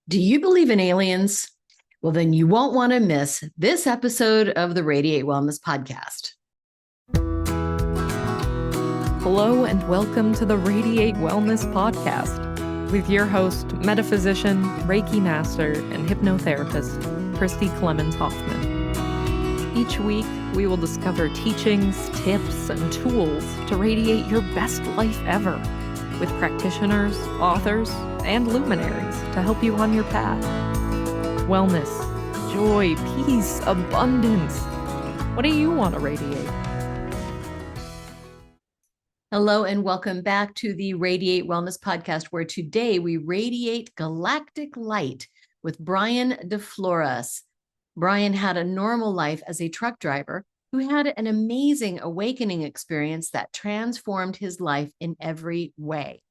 Do you believe in aliens? Well, then you won't want to miss this episode of the Radiate Wellness Podcast. Hello and welcome to the Radiate Wellness Podcast with your host, metaphysician, Reiki master, and hypnotherapist, Christy Clemens Hoffman. Each week, we will discover teachings, tips, and tools to radiate your best life ever with practitioners, authors, and luminaries to help you on your path. Wellness, joy, peace, abundance. What do you want to radiate? Hello and welcome back to the Radiate Wellness Podcast, where today we radiate galactic light with Bryan DeFlores. Bryan had a normal life as a truck driver who had an amazing awakening experience that transformed his life in every way.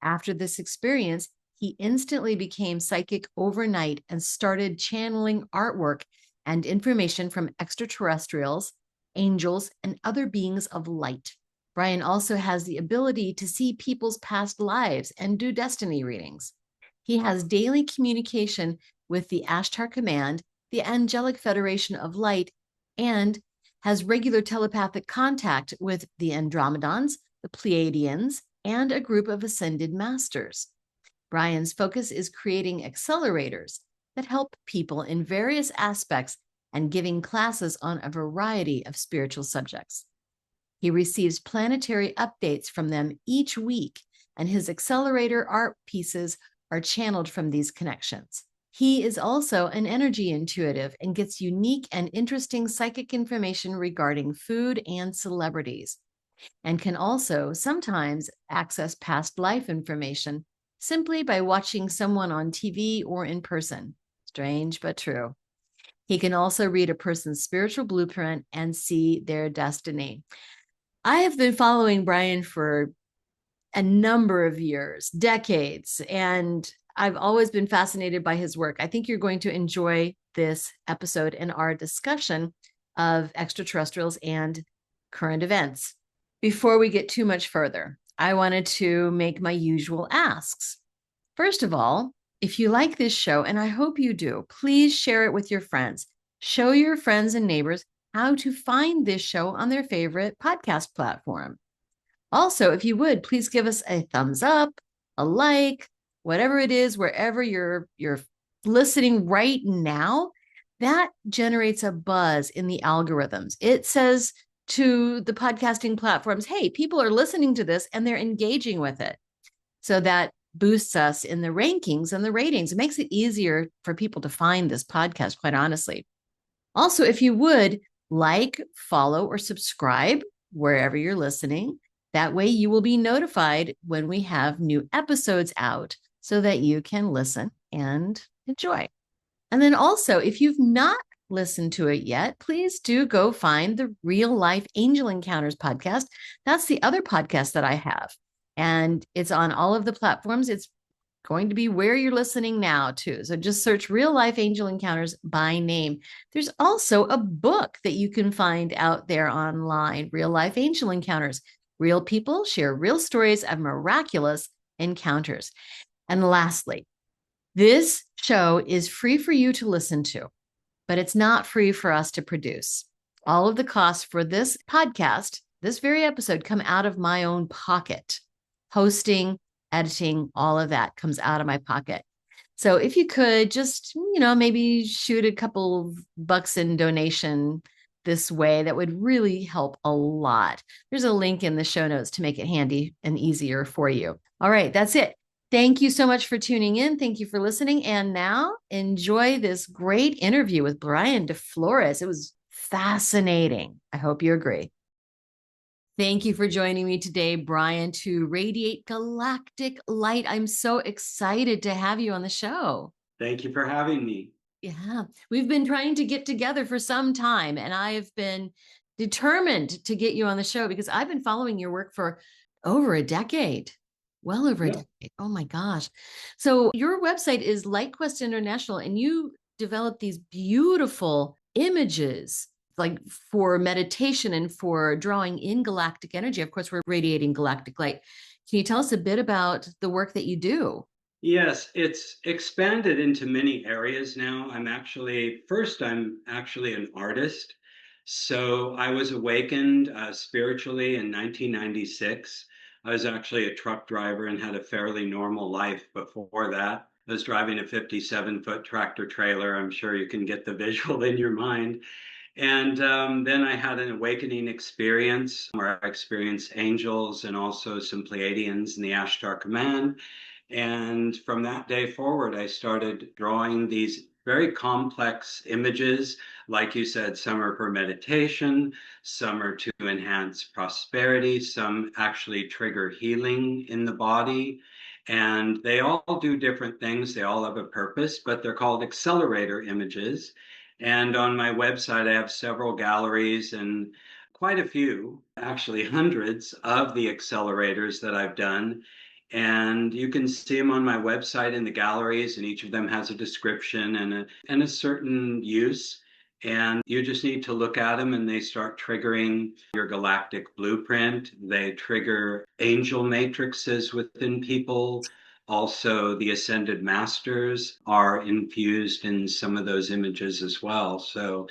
After this experience, he instantly became psychic overnight and started channeling artwork and information from extraterrestrials, angels, and other beings of light. Bryan also has the ability to see people's past lives and do destiny readings. He has daily communication with the Ashtar Command, the Angelic Federation of Light, and has regular telepathic contact with the Andromedans, the Pleiadians, and a group of ascended masters. Bryan's focus is creating accelerators that help people in various aspects and giving classes on a variety of spiritual subjects. He receives planetary updates from them each week, and his accelerator art pieces are channeled from these connections. He is also an energy intuitive and gets unique and interesting psychic information regarding food and celebrities, and can also sometimes access past life information simply by watching someone on TV or in person. Strange, but true. He can also read a person's spiritual blueprint and see their destiny. I have been following Bryan for a number of years, decades, and I've always been fascinated by his work. I think you're going to enjoy this episode and our discussion of extraterrestrials and current events. Before we get too much further, I wanted to make my usual asks. First of all, if you like this show, and I hope you do, please share it with your friends. Show your friends and neighbors how to find this show on their favorite podcast platform. Also, if you would, please give us a thumbs up, a like, whatever it is, wherever you're listening right now. That generates a buzz in the algorithms. It says to the podcasting platforms, hey, people are listening to this and they're engaging with it. So that boosts us in the rankings and the ratings. It makes it easier for people to find this podcast, quite honestly. Also, if you would, like, follow, or subscribe wherever you're listening. That way you will be notified when we have new episodes out so that you can listen and enjoy. And then also, if you've not listened to it yet, please do go find the Real Life Angel Encounters podcast. That's the other podcast that I have. And it's on all of the platforms. It's going to be where you're listening now too. So just search Real Life Angel Encounters by name. There's also a book that you can find out there online, Real Life Angel Encounters. Real people share real stories of miraculous encounters. And lastly, this show is free for you to listen to, but it's not free for us to produce. All of the costs for this podcast, this very episode, come out of my own pocket. Hosting, editing, all of that comes out of my pocket. So if you could just, maybe shoot a couple of bucks in donation this way, that would really help a lot. There's a link in the show notes to make it handy and easier for you. All right, that's it. Thank you so much for tuning in. Thank you for listening. And now enjoy this great interview with Bryan DeFlores. It was fascinating. I hope you agree. Thank you for joining me today, Bryan, to radiate galactic light. I'm so excited to have you on the show. Thank you for having me. Yeah, we've been trying to get together for some time, and I've been determined to get you on the show because I've been following your work for over a decade. Well over a decade. Oh my gosh. So your website is LightQuest International, and you develop these beautiful images like for meditation and for drawing in galactic energy. Of course, we're radiating galactic light. Can you tell us a bit about the work that you do? Yes, it's expanded into many areas now. I'm actually an artist. So I was awakened spiritually in 1996. I was actually a truck driver and had a fairly normal life before that. I was driving a 57-foot tractor trailer. I'm sure you can get the visual in your mind. And then I had an awakening experience where I experienced angels and also some Pleiadians in the Ashtar Command. And from that day forward, I started drawing these very complex images. Like you said, some are for meditation, some are to enhance prosperity, some actually trigger healing in the body. And they all do different things. They all have a purpose, but they're called accelerator images. And on my website, I have several galleries and quite a few, actually hundreds of the accelerators that I've done. And you can see them on my website in the galleries, and each of them has a description and a certain use. And you just need to look at them, and they start triggering your galactic blueprint. They trigger angel matrices within people. Also, the ascended masters are infused in some of those images as well. So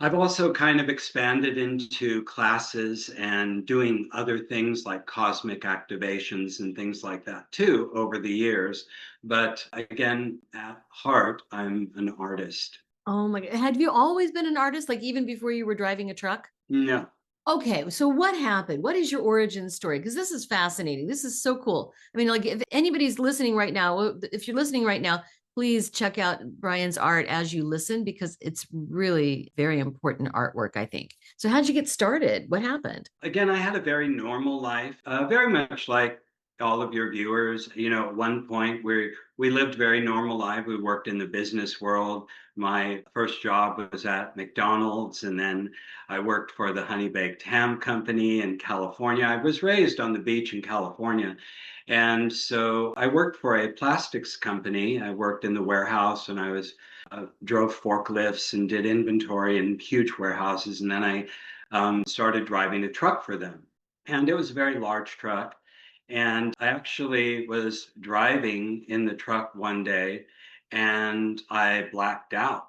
I've also kind of expanded into classes and doing other things like cosmic activations and things like that too over the years. But again, at heart, I'm an artist. Oh my God. Had you always been an artist, like even before you were driving a truck? No. Okay, so what happened? What is your origin story? Because this is fascinating. This is so cool. I mean, like if anybody's listening right now, if you're listening right now, please check out Bryan's art as you listen because it's really very important artwork, I think. So how'd you get started? What happened? Again, I had a very normal life, very much like all of your viewers. You know, at one point we lived very normal life. We worked in the business world. My first job was at McDonald's, and then I worked for the Honey Baked Ham Company in California. I was raised on the beach in California. And so I worked for a plastics company. I worked in the warehouse and drove forklifts and did inventory in huge warehouses. And then I started driving a truck for them. And it was a very large truck. And I actually was driving in the truck one day and I blacked out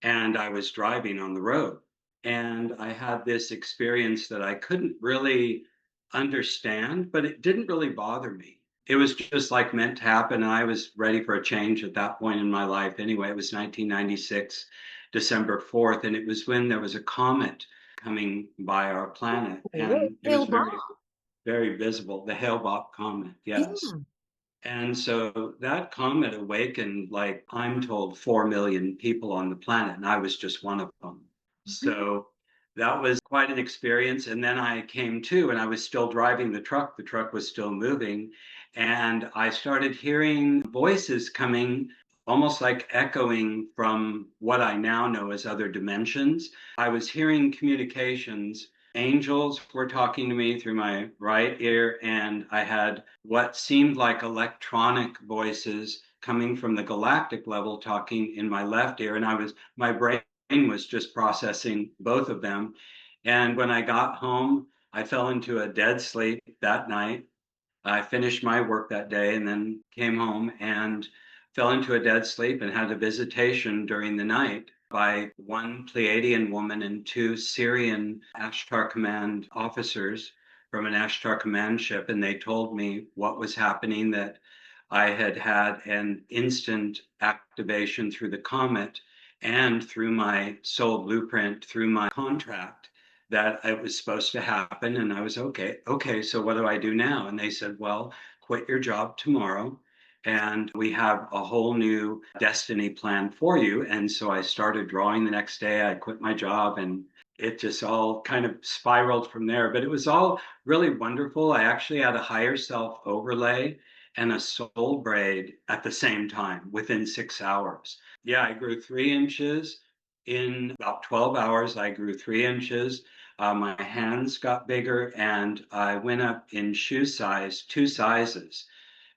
and I was driving on the road. And I had this experience that I couldn't really understand, but it didn't really bother me. It was just like meant to happen. I was ready for a change at that point in my life. Anyway, it was 1996, December 4th, and it was when there was a comet coming by our planet. Oh, And it was Hale very, Bob. very visible, the Hale-Bopp comet, yes. Yeah. And so that comet awakened, like I'm told, 4 million people on the planet, and I was just one of them. So that was quite an experience. And then I came to, and I was still driving the truck. The truck was still moving. And I started hearing voices coming, almost like echoing from what I now know as other dimensions. I was hearing communications. Angels were talking to me through my right ear, and I had what seemed like electronic voices coming from the galactic level talking in my left ear. And my brain was just processing both of them. And when I got home, I fell into a dead sleep that night. I finished my work that day and then came home and fell into a dead sleep and had a visitation during the night by one Pleiadian woman and two Syrian Ashtar Command officers from an Ashtar Command ship. And they told me what was happening, that I had had an instant activation through the comet and through my soul blueprint, through my contract, that it was supposed to happen. And I was okay, so what do I do now? And they said, well, quit your job tomorrow. And we have a whole new destiny plan for you. And so I started drawing the next day. I quit my job and it just all kind of spiraled from there. But it was all really wonderful. I actually had a higher self overlay and a soul braid at the same time within 6 hours. Yeah, I grew 3 inches. In about 12 hours, I grew 3 inches. My hands got bigger and I went up in shoe size, 2 sizes.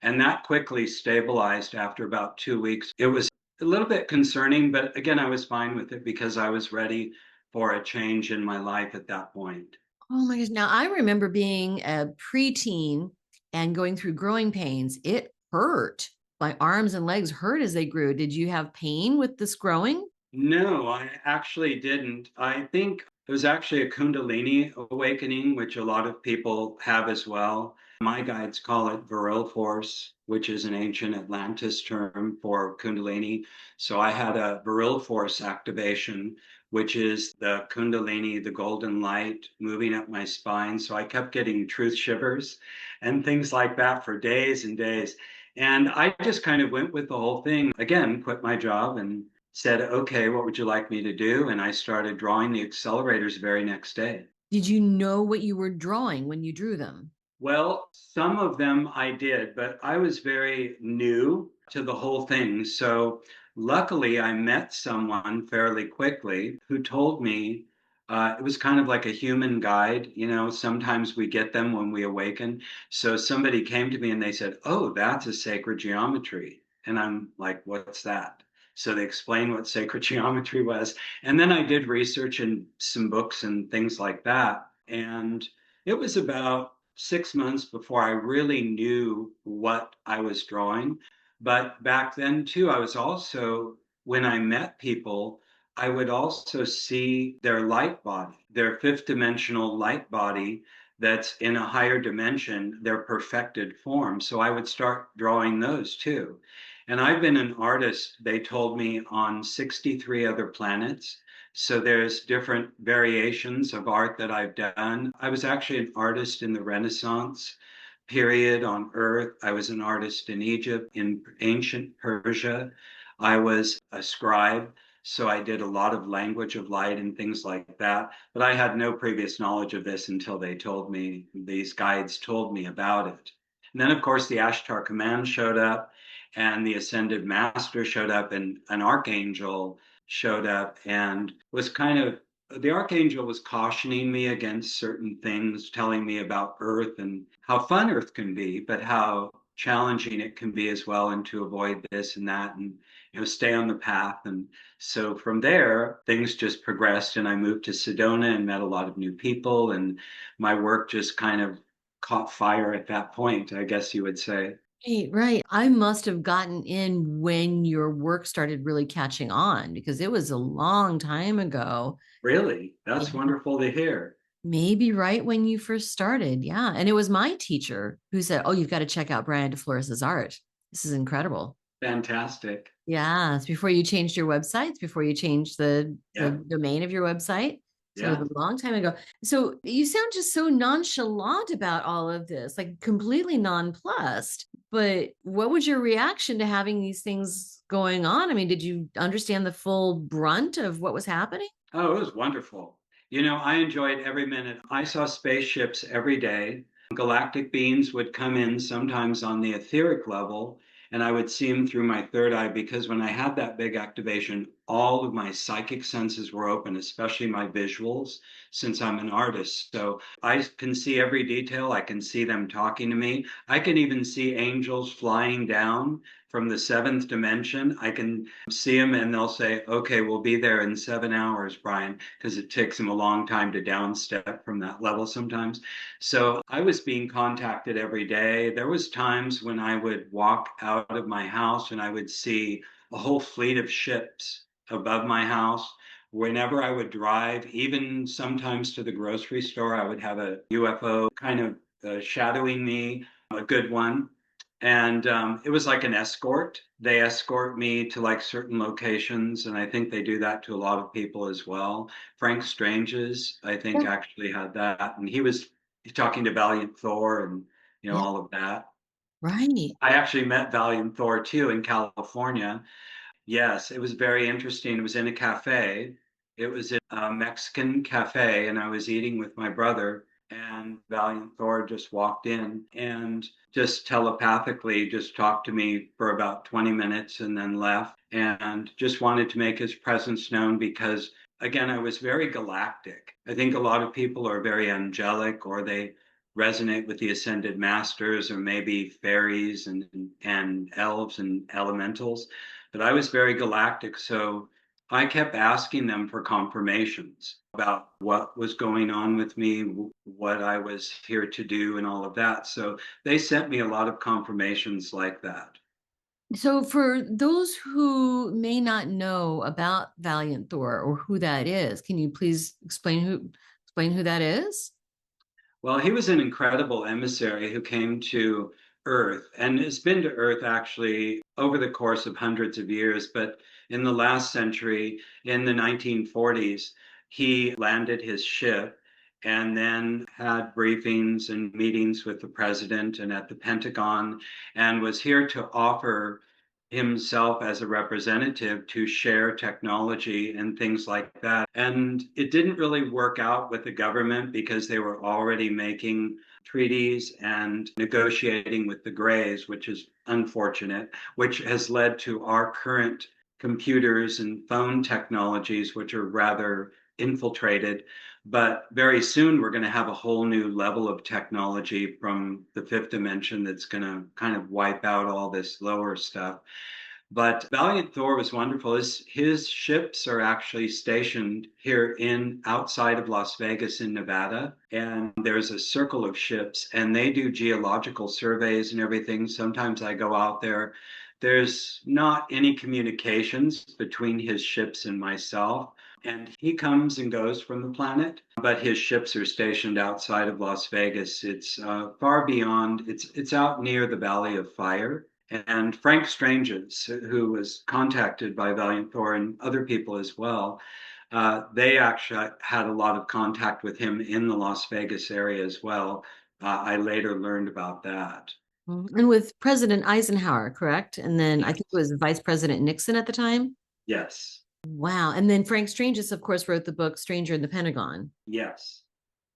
And that quickly stabilized after about 2 weeks. It was a little bit concerning, but again, I was fine with it because I was ready for a change in my life at that point. Oh my gosh. Now I remember being a preteen and going through growing pains. It hurt. my arms and legs hurt as they grew. Did you have pain with this growing? No, I actually didn't. I think it was actually a Kundalini awakening, which a lot of people have as well. My guides call it virile force, which is an ancient Atlantis term for Kundalini. So I had a virile force activation, which is the Kundalini, the golden light moving up my spine. So I kept getting truth shivers and things like that for days and days. And I just kind of went with the whole thing. Again, quit my job and said, okay, what would you like me to do? And I started drawing the accelerators the very next day. Did you know what you were drawing when you drew them? Well, some of them I did, but I was very new to the whole thing. So luckily, I met someone fairly quickly who told me it was kind of like a human guide. You know, sometimes we get them when we awaken. So somebody came to me and they said, oh, that's a sacred geometry. And I'm like, what's that? So they explained what sacred geometry was. And then I did research in some books and things like that. And it was about 6 months before I really knew what I was drawing. But back then, too, I was also, when I met people, I would also see their light body, their fifth dimensional light body that's in a higher dimension, their perfected form. So I would start drawing those too. And I've been an artist, they told me, on 63 other planets. So there's different variations of art that I've done. I was actually an artist in the Renaissance period on Earth. I was an artist in Egypt, in ancient Persia. I was a scribe, so I did a lot of language of light and things like that. But I had no previous knowledge of this until they told me, these guides told me about it. And then, of course, the Ashtar Command showed up, and the Ascended Master showed up, and an archangel showed up and was kind of, the archangel was cautioning me against certain things, telling me about Earth and how fun Earth can be, but how challenging it can be as well, and to avoid this and that, and stay on the path. And so from there, things just progressed, and I moved to Sedona and met a lot of new people, and my work just kind of caught fire at that point, I guess you would say. Right, right. I must have gotten in when your work started really catching on because it was a long time ago. Really? Yeah. That's wonderful to hear. Maybe right when you first started. Yeah. And it was my teacher who said, oh, you've got to check out Bryan DeFlores' art. This is incredible. Fantastic. Yeah. It's before you changed your website, it's before you changed the Yeah. domain of your website. So it Yeah. was a long time ago. So you sound just so nonchalant about all of this, like completely nonplussed. But what was your reaction to having these things going on? I mean, did you understand the full brunt of what was happening? Oh, it was wonderful. I enjoyed every minute. I saw spaceships every day. Galactic beings would come in sometimes on the etheric level, and I would see them through my third eye because when I had that big activation, all of my psychic senses were open, especially my visuals, since I'm an artist. So I can see every detail. I can see them talking to me. I can even see angels flying down from the seventh dimension. I can see them and they'll say, okay, we'll be there in 7 hours, Bryan, because it takes them a long time to downstep from that level sometimes. So I was being contacted every day. There was times when I would walk out of my house and I would see a whole fleet of ships above my house. Whenever I would drive, even sometimes to the grocery store, I would have a UFO kind of shadowing me, a good one. And it was like an escort. They escort me to like certain locations, and I think they do that to a lot of people as well. Frank Strange's, I think, Yeah. actually had that, and he was talking to Valiant Thor and Yeah. all of that. Right. I actually met Valiant Thor too in California. Yes, it was very interesting. It was in a cafe. It was in a Mexican cafe, and I was eating with my brother, and Valiant Thor just walked in and just telepathically just talked to me for about 20 minutes and then left and just wanted to make his presence known because, again, I was very galactic. I think a lot of people are very angelic or they resonate with the ascended masters or maybe fairies and elves and elementals, but I was very galactic. So I kept asking them for confirmations about what was going on with me, what I was here to do, and all of that. So they sent me a lot of confirmations like that. So, for those who may not know about Valiant Thor or who that is, can you please explain who that is? Well, he was an incredible emissary who came to Earth and has been to Earth actually over the course of hundreds of years. But in the last century, in the 1940s, he landed his ship and then had briefings and meetings with the president and at the Pentagon and was here to offer himself as a representative to share technology and things like that. And it didn't really work out with the government because they were already making treaties and negotiating with the Greys, which is unfortunate, which has led to our current computers and phone technologies, which are rather infiltrated. But very soon, we're going to have a whole new level of technology from the fifth dimension that's going to kind of wipe out all this lower stuff. But Valiant Thor was wonderful. His ships are actually stationed here in outside of Las Vegas in Nevada. And there's a circle of ships and they do geological surveys and everything. Sometimes I go out there. There's not any communications between his ships and myself. And he comes and goes from the planet, but his ships are stationed outside of Las Vegas. It's far beyond, it's out near the Valley of Fire. And Frank Stranges, who was contacted by Valiant Thor and other people as well, they actually had a lot of contact with him in the Las Vegas area as well. I later learned about that. And with President Eisenhower, correct? And then I Yes. think it was Vice President Nixon at the time. Yes. Wow. And then Frank Stranges, of course, wrote the book Stranger in the Pentagon. Yes.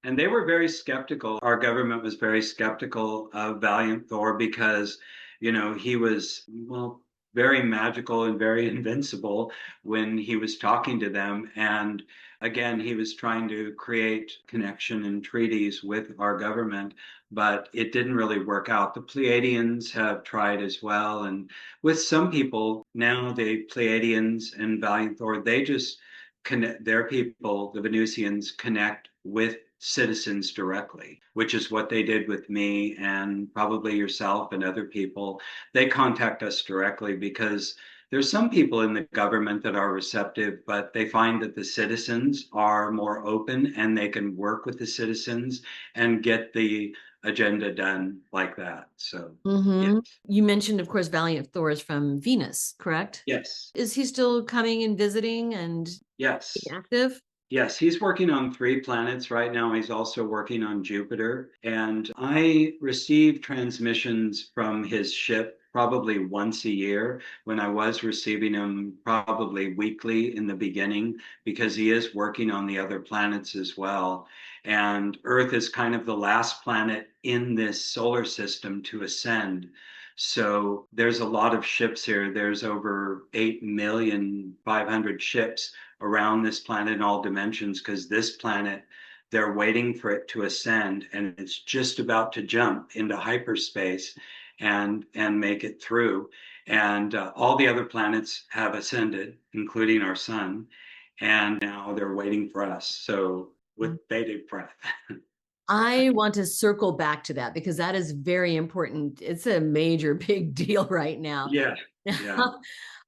And they were very skeptical. Our government was very skeptical of Valiant Thor because, he was, well, very magical and very invincible when he was talking to them. And again, he was trying to create connection and treaties with our government, but it didn't really work out. The Pleiadians have tried as well. And with some people now, the Pleiadians and Valiant Thor, they just connect their people, the Venusians, connect with citizens directly, which is what they did with me and probably yourself and other people. They contact us directly because there's some people in the government that are receptive, but they find that the citizens are more open and they can work with the citizens and get the agenda done like that. So, yeah. You mentioned, of course, Valiant Thor is from Venus, correct? Yes. Is he still coming and visiting and Yes. active? Yes, he's working on 3 planets right now. He's also working on Jupiter. And I receive transmissions from his ship probably once a year when I was receiving them probably weekly in the beginning because he is working on the other planets as well. And Earth is kind of the last planet in this solar system to ascend. So there's a lot of ships here. There's over 8,500,000 ships around this planet in all dimensions because this planet, they're waiting for it to ascend and it's just about to jump into hyperspace and make it through. And all the other planets have ascended, including our sun, and now they're waiting for us. So with bated breath. I want to circle back to that because that is very important. It's a major, big deal right now. Yeah. Yeah.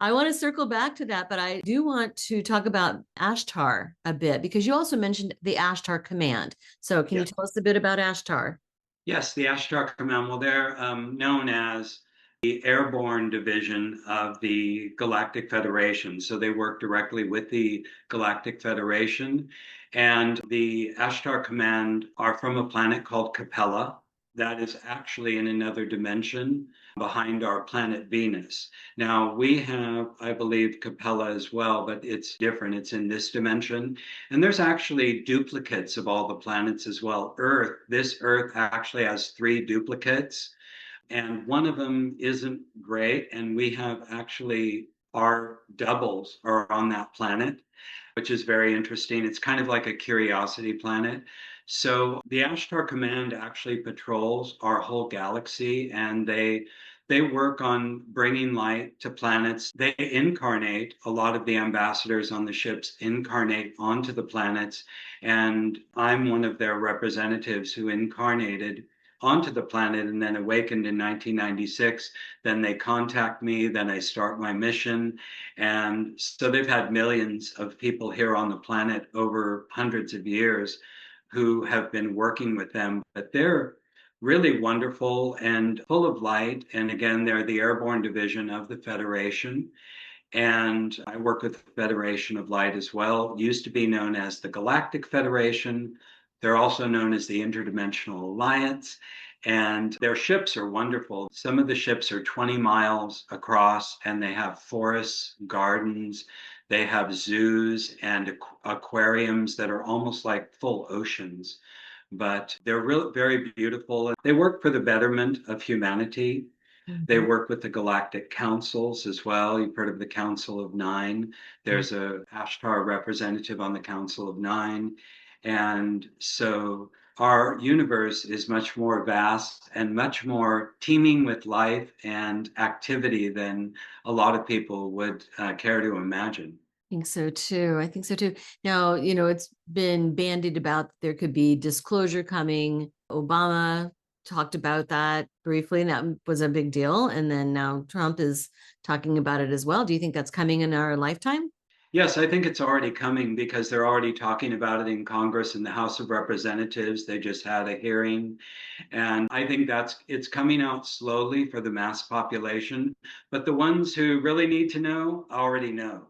I want to circle back to that, but I do want to talk about Ashtar a bit because you also mentioned the Ashtar Command. So can you tell us a bit about Ashtar? Yes, the Ashtar Command. Well, they're known as the airborne division of the Galactic Federation. So they work directly with the Galactic Federation. And the Ashtar Command are from a planet called Capella that is actually in another dimension behind our planet Venus. Now, we have, I believe, Capella as well, but it's different. It's in this dimension. And there's actually duplicates of all the planets as well. This Earth actually has 3 duplicates and one of them isn't great. And we have actually our doubles are on that planet, which is very interesting. It's kind of like a curiosity planet. So the Ashtar Command actually patrols our whole galaxy and they work on bringing light to planets. They incarnate, a lot of the ambassadors on the ships incarnate onto the planets. And I'm one of their representatives who incarnated onto the planet and then awakened in 1996. Then they contact me, then I start my mission. And so they've had millions of people here on the planet over hundreds of years who have been working with them. But they're really wonderful and full of light. And again, they're the airborne division of the Federation. And I work with the Federation of Light as well. It used to be known as the Galactic Federation. They're also known as the Interdimensional Alliance. And their ships are wonderful. Some of the ships are 20 miles across, and they have forests, gardens, they have zoos and aquariums that are almost like full oceans. But they're very beautiful. They work for the betterment of humanity. They work with the galactic councils as well. You've heard of the Council of Nine. There's a Ashtar representative on the Council of Nine. And so our universe is much more vast and much more teeming with life and activity than a lot of people would care to imagine. I think so too. I think so too. Now, it's been bandied about there could be disclosure coming. Obama talked about that briefly, and that was a big deal. And then now Trump is talking about it as well. Do you think that's coming in our lifetime? Yes, I think it's already coming because they're already talking about it in Congress and the House of Representatives. They just had a hearing. And I think it's coming out slowly for the mass population. But the ones who really need to know already know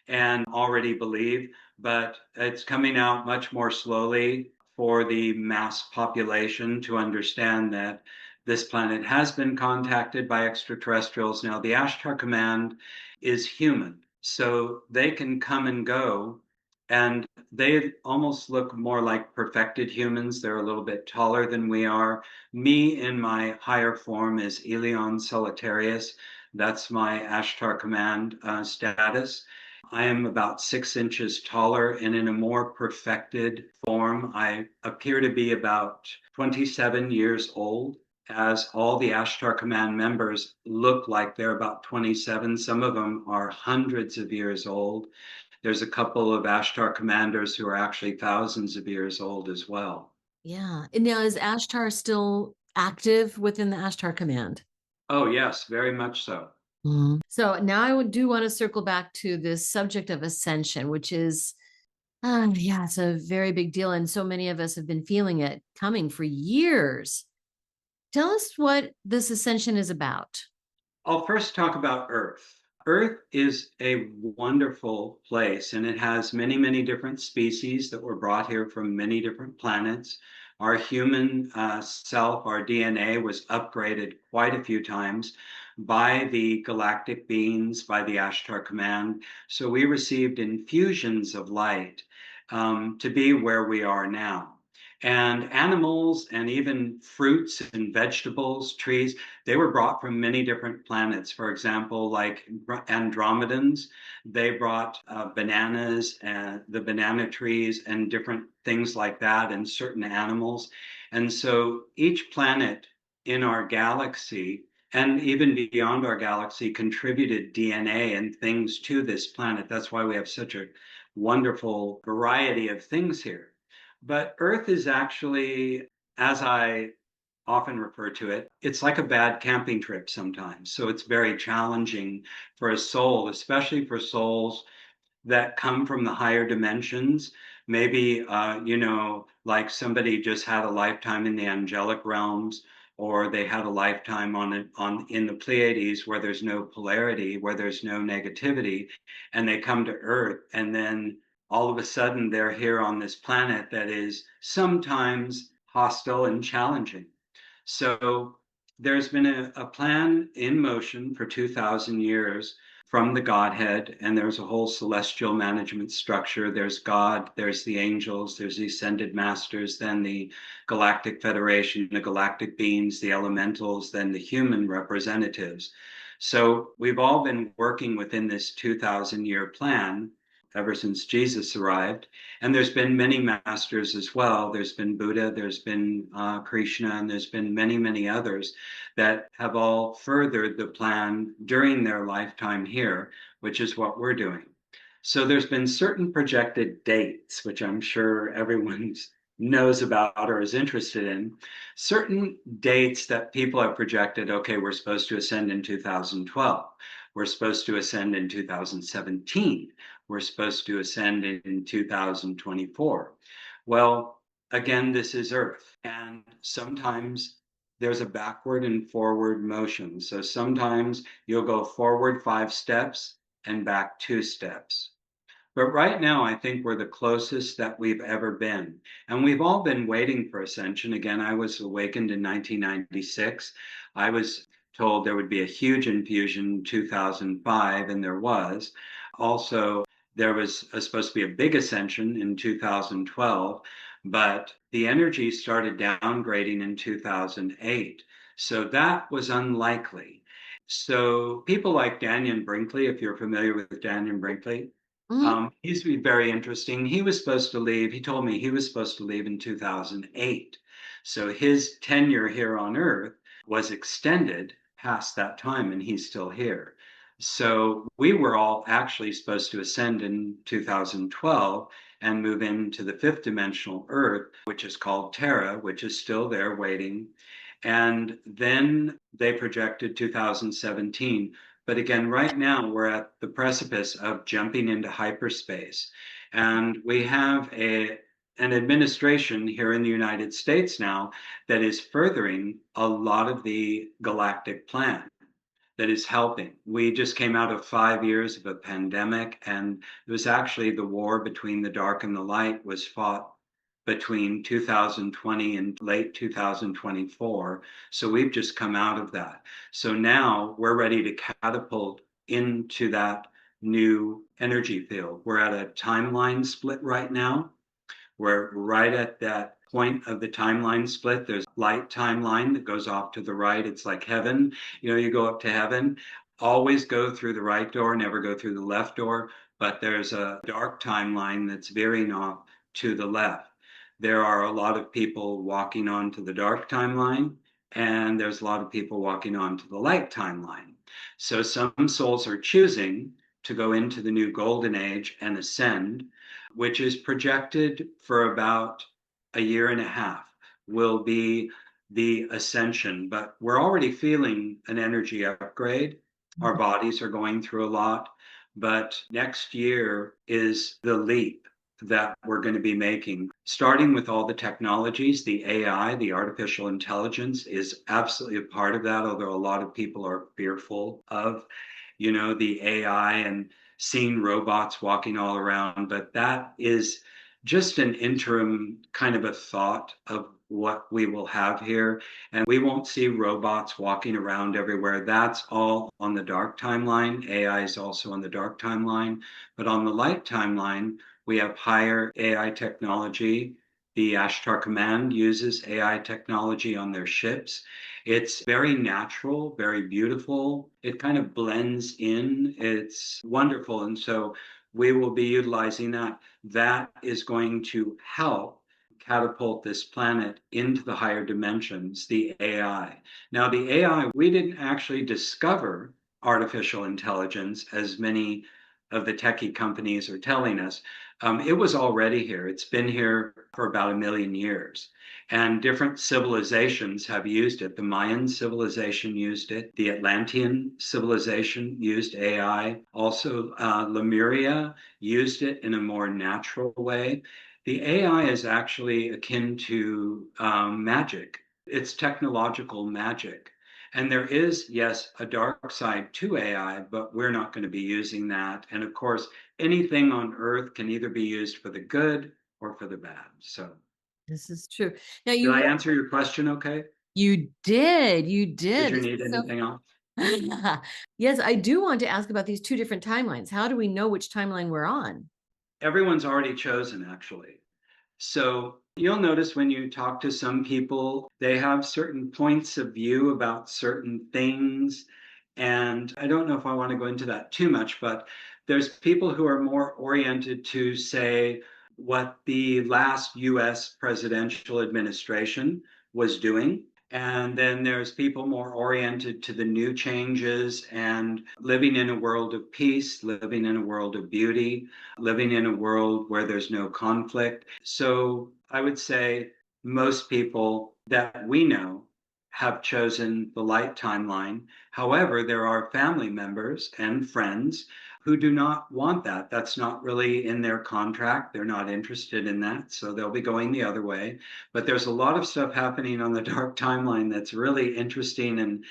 and already believe. But it's coming out much more slowly for the mass population to understand that this planet has been contacted by extraterrestrials. Now, the Ashtar Command is human. So they can come and go, and they almost look more like perfected humans. They're a little bit taller than we are. Me in my higher form is Eleon Solitarius. That's my Ashtar Command status. I am about 6 inches taller, and in a more perfected form, I appear to be about 27 years old, as all the Ashtar Command members look like they're about 27. Some of them are hundreds of years old. There's a couple of Ashtar commanders who are actually thousands of years old as well. Yeah. And now is Ashtar still active within the Ashtar Command? Oh, yes, very much so. So now I do want to circle back to this subject of ascension, which is, yeah, it's a very big deal. And so many of us have been feeling it coming for years. Tell us what this ascension is about. I'll first talk about Earth. Earth is a wonderful place, and it has many, many different species that were brought here from many different planets. Our human self, our DNA, was upgraded quite a few times by the galactic beings, by the Ashtar Command. So we received infusions of light to be where we are now. And animals and even fruits and vegetables, trees, they were brought from many different planets. For example, like Andromedans, they brought bananas and the banana trees and different things like that, and certain animals. And so each planet in our galaxy and even beyond our galaxy contributed DNA and things to this planet. That's why we have such a wonderful variety of things here. But Earth is actually, as I often refer to it, it's like a bad camping trip sometimes. So it's very challenging for a soul, especially for souls that come from the higher dimensions. Maybe, like somebody just had a lifetime in the angelic realms, or they had a lifetime in the Pleiades where there's no polarity, where there's no negativity, and they come to Earth, and then all of a sudden they're here on this planet that is sometimes hostile and challenging. So there's been a plan in motion for 2,000 years from the Godhead, and there's a whole celestial management structure. There's God, there's the angels, there's the ascended masters, then the Galactic Federation, the galactic beings, the elementals, then the human representatives. So we've all been working within this 2,000-year plan ever since Jesus arrived. And there's been many masters as well. There's been Buddha, there's been Krishna, and there's been many, many others that have all furthered the plan during their lifetime here, which is what we're doing. So there's been certain projected dates, which I'm sure everyone's knows about or is interested in, certain dates that people have projected, okay, we're supposed to ascend in 2012. We're supposed to ascend in 2017. We're supposed to ascend in 2024. Well, again, this is Earth. And sometimes there's a backward and forward motion. So sometimes you'll go forward 5 steps and back 2 steps. But right now, I think we're the closest that we've ever been. And we've all been waiting for ascension. Again, I was awakened in 1996. I was told there would be a huge infusion in 2005, and there was. Also, there was supposed to be a big ascension in 2012, but the energy started downgrading in 2008. So that was unlikely. So people like Daniel Brinkley, if you're familiar with Daniel Brinkley, Mhm. he's very interesting. He was supposed to leave. He told me he was supposed to leave in 2008. So his tenure here on Earth was extended past that time, and he's still here. So we were all actually supposed to ascend in 2012 and move into the fifth dimensional Earth, which is called Terra, which is still there waiting. And then they projected 2017. But again, right now we're at the precipice of jumping into hyperspace. And we have an administration here in the United States now that is furthering a lot of the galactic plan, that is helping. We just came out of 5 years of a pandemic, and it was actually the war between the dark and the light was fought between 2020 and late 2024. So we've just come out of that. So now we're ready to catapult into that new energy field. We're at a timeline split right now. We're right at that point of the timeline split. There's light timeline that goes off to the right. It's like heaven. You know, you go up to heaven, always go through the right door, never go through the left door. But there's a dark timeline that's veering off to the left. There are a lot of people walking onto the dark timeline, and there's a lot of people walking onto the light timeline. So some souls are choosing to go into the new golden age and ascend, which is projected for about a year and a half, will be the ascension. But we're already feeling an energy upgrade. Our bodies are going through a lot. But next year is the leap that we're going to be making, starting with all the technologies. The AI, the artificial intelligence, is absolutely a part of that, although a lot of people are fearful of, the AI and seeing robots walking all around. But that is just an interim kind of a thought of what we will have here. And we won't see robots walking around everywhere. That's all on the dark timeline. AI is also on the dark timeline. But on the light timeline, we have higher AI technology. The Ashtar Command uses AI technology on their ships. It's very natural, very beautiful. It kind of blends in. It's wonderful. And so we will be utilizing that. That is going to help catapult this planet into the higher dimensions, the AI. Now, the AI, we didn't actually discover artificial intelligence as many of the techie companies are telling us. It was already here. It's been here for about 1 million years. And different civilizations have used it. The Mayan civilization used it. The Atlantean civilization used AI. Also, Lemuria used it in a more natural way. The AI is actually akin to magic. It's technological magic. And there is, yes, a dark side to AI, but we're not going to be using that. And of course, anything on Earth can either be used for the good or for the bad. So, This is true. Now did I answer your question okay? you did. You Did did. you This need is so anything else? Yes, I do want to ask about these two different timelines. How do we know which timeline we're on? Everyone's already chosen, actually. So you'll notice when you talk to some people, they have certain points of view about certain things. And I don't know if I want to go into that too much, but there's people who are more oriented to say what the last US presidential administration was doing. And then there's people more oriented to the new changes and living in a world of peace, living in a world of beauty, living in a world where there's no conflict. So I would say most people that we know have chosen the light timeline. However, there are family members and friends who do not want that. That's not really in their contract. They're not interested in that. So they'll be going the other way. But there's a lot of stuff happening on the dark timeline that's really interesting and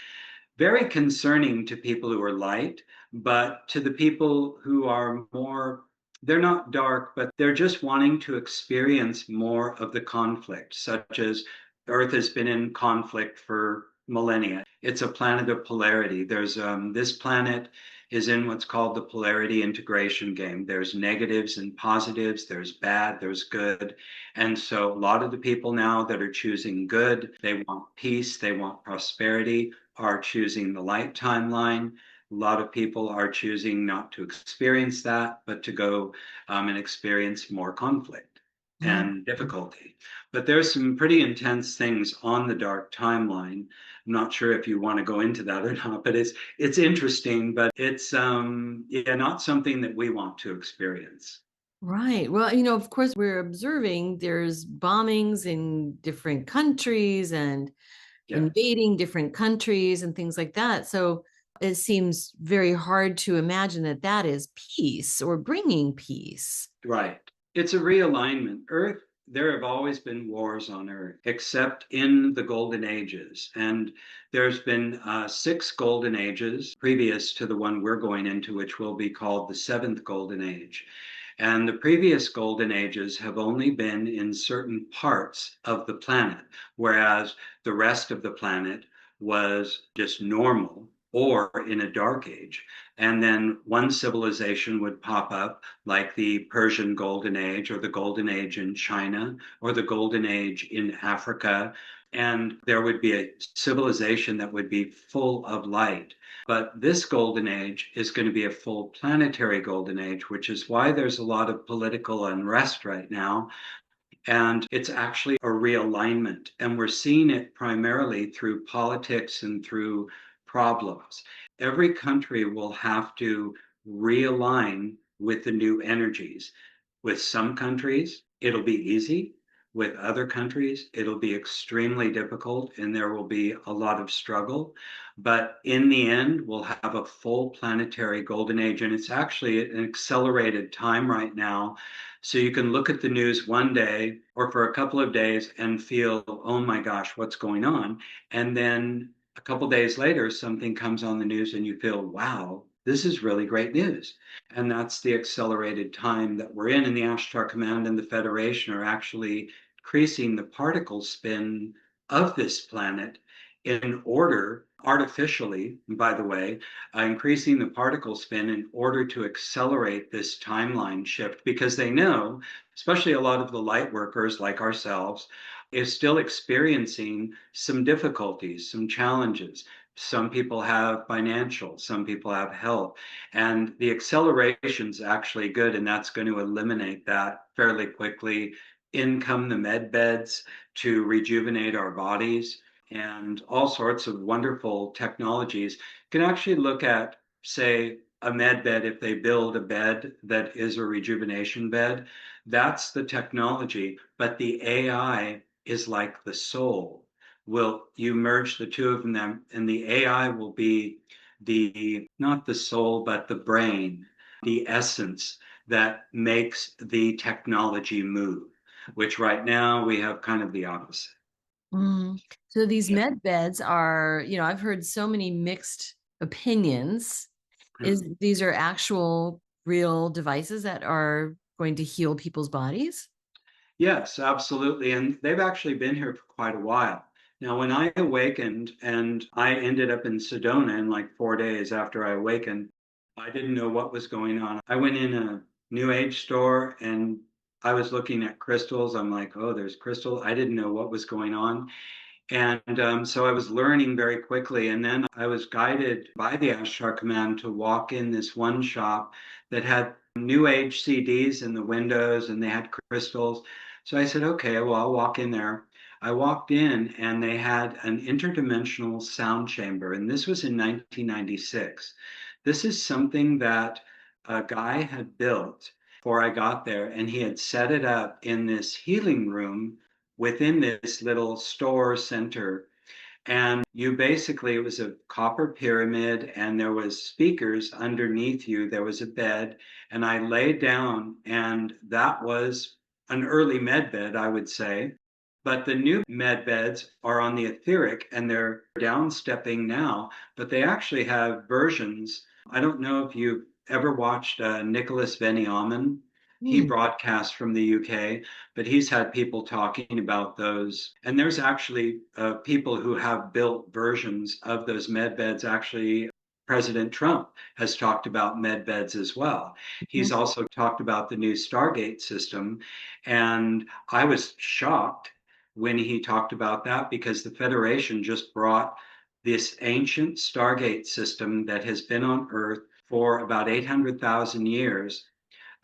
very concerning to people who are light, but to the people who are more, they're not dark, but they're just wanting to experience more of the conflict, such as Earth has been in conflict for millennia. It's a planet of polarity. There's this planet is in what's called the polarity integration game. There's negatives and positives, there's bad, there's good. And so a lot of the people now that are choosing good, they want peace, they want prosperity, are choosing the light timeline. A lot of people are choosing not to experience that, but to go and experience more conflict and difficulty. But there's some pretty intense things on the dark timeline. I'm not sure if you want to go into that or not, but it's interesting, but it's yeah, not something that we want to experience. Right. Well, of course, we're observing there's bombings in different countries and Yes. invading different countries and things like that. So it seems very hard to imagine that that is peace or bringing peace. Right. It's a realignment. Earth, there have always been wars on Earth, except in the Golden Ages. And there's been 6 Golden Ages previous to the one we're going into, which will be called the Seventh Golden Age. And the previous Golden Ages have only been in certain parts of the planet, whereas the rest of the planet was just normal or in a dark age. And then one civilization would pop up, like the Persian Golden Age, or the Golden Age in China, or the Golden Age in Africa. And there would be a civilization that would be full of light. But this Golden Age is going to be a full planetary Golden Age, which is why there's a lot of political unrest right now. And it's actually a realignment. And we're seeing it primarily through politics and through problems. Every country will have to realign with the new energies. With some countries, it'll be easy. With other countries, it'll be extremely difficult and there will be a lot of struggle. But in the end, we'll have a full planetary golden age. And it's actually an accelerated time right now. So you can look at the news one day or for a couple of days and feel, oh my gosh, what's going on? And then a couple of days later, something comes on the news and you feel, wow, this is really great news. And that's the accelerated time that we're in. And the Ashtar Command and the Federation are actually increasing the particle spin of this planet in order, artificially, by the way, increasing the particle spin in order to accelerate this timeline shift because they know, especially a lot of the light workers like ourselves, is still experiencing some difficulties, some challenges. Some people have financial, some people have health, and the acceleration's actually good, and that's going to eliminate that fairly quickly. In come the med beds to rejuvenate our bodies and all sorts of wonderful technologies. You can actually look at, say, a med bed. If they build a bed that is a rejuvenation bed, that's the technology, but the AI is like the soul. Will you merge the two of them, and the AI will be the, not the soul, but the brain, the essence that makes the technology move, which right now we have kind of the opposite. So these Yeah. med beds are, I've heard so many mixed opinions. These are actual real devices that are going to heal people's bodies? Yes, absolutely. And they've actually been here for quite a while. Now, when I awakened and I ended up in Sedona in like 4 days after I awakened, I didn't know what was going on. I went in a new age store and I was looking at crystals. I'm like, oh, there's crystal. I didn't know what was going on. And so I was learning very quickly. And then I was guided by the Ashtar Command to walk in this one shop that had new age CDs in the windows and they had crystals. So I said, okay, well, I'll walk in there. I walked in and they had an interdimensional sound chamber, and this was in 1996. This is something that a guy had built before I got there, and he had set it up in this healing room within this little store center. And you basically, it was a copper pyramid, and there was speakers underneath you. There was a bed, and I laid down, and that was an early med bed, I would say. But the new med beds are on the etheric, and they're downstepping now, but they actually have versions. I don't know if you've ever watched Nicholas Veniamin. He Hmm. broadcasts from the UK, but he's had people talking about those. And there's actually people who have built versions of those med beds. Actually, President Trump has talked about med beds as well. He's also talked about the new Stargate system. And I was shocked when he talked about that because the Federation just brought this ancient Stargate system that has been on Earth for about 800,000 years